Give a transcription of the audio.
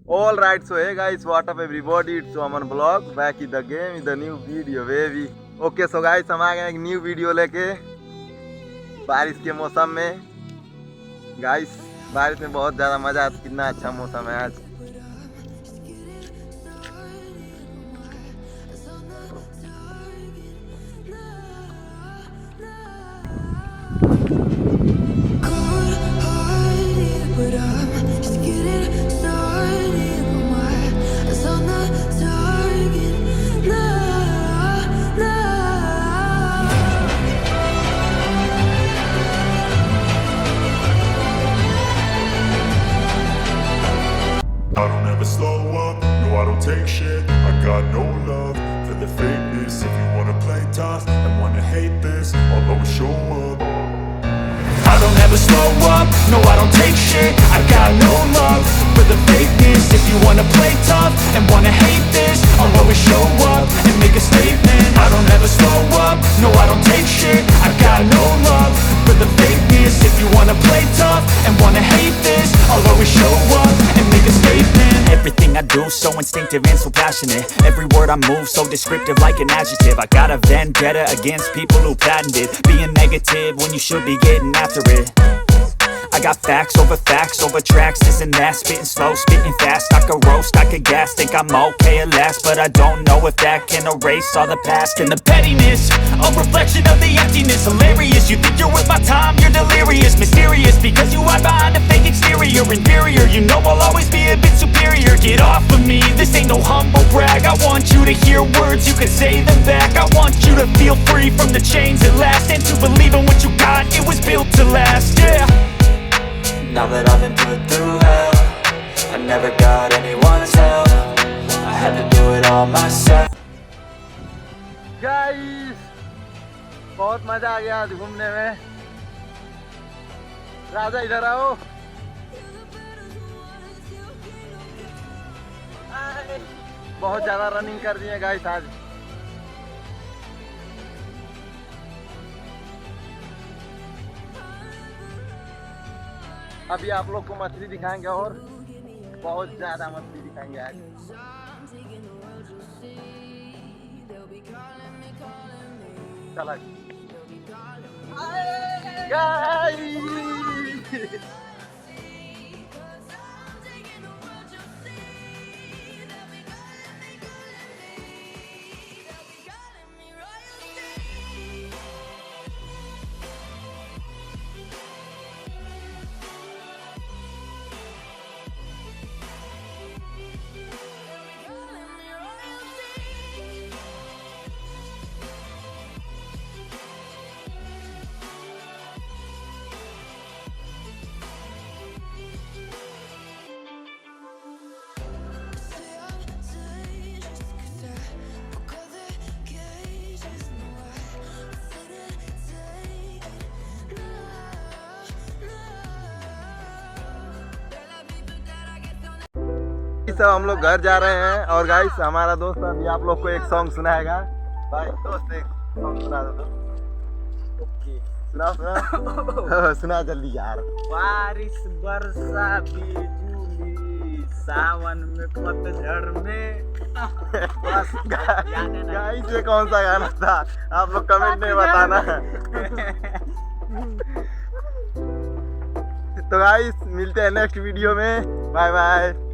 All right, so hey guys, what up everybody? It's Aman Vlogs back in the game with a new video baby. Okay, so guys, हम आ गए एक new video लेके बारिश के मौसम में। Guys, बारिश में बहुत ज़्यादा मज़ा आता है। कितना अच्छा मौसम है आज। I don't ever slow up, no I don't take shit. I got no love for the fakeness. If you wanna play tough and wanna hate this, I'll always show up. I don't ever slow up, no I don't take shit. I got no love for the fakeness. If you wanna play tough and wanna hate this, I'll always show up and make a statement. I don't ever slow up, no I don't take shit. I got no love for the fakeness. If you wanna play tough and wanna hate this, I'll always show up and make a statement. Everything I do so instinctive and so passionate. Every word I move so descriptive like an adjective. I got a vendetta against people who patented being negative when you should be getting after it. I got facts over tracks, this and that. Spitting slow, spitting fast. I could roast, I could gas. Think I'm okay at last, but I don't know if that can erase all the past. And the pettiness, a reflection of the emptiness. Hilarious, you think you're worth my time, you're delirious. Mysterious, because you hide behind a fake exterior. Inferior, you know I'll always be a bit superior. Get off of me, this ain't no humble brag. I want you to hear words, you can say them back. I want you to feel free from the chains at last, and to believe in what you got, it was built to last, yeah. Now that I've been put through hell, I never got anyone's help. I had to do it all myself. Guys, बहुत मजा आ गया आज घूमने में। राजा इधर आओ। बहुत ज्यादा रनिंग कर दिए गाइस आज। अभी आप लोग को मछली दिखाएंगे और बहुत ज्यादा मछली दिखाएंगे आज। चला सब हम लोग घर जा रहे हैं और गाइस हमारा दोस्त अभी आप लोग को एक सॉन्ग सुनाएगा। भाई दोस्त एक सॉन्ग सुना दो तो। ओके, सुना सुना जल्दी यार। बारिश बरसा बिजली सावन में पतझड़ में। बस गाइस ये कौन सा गाना था आप लोग कमेंट में बताना। तो गाइस मिलते हैं नेक्स्ट वीडियो में। Bye bye.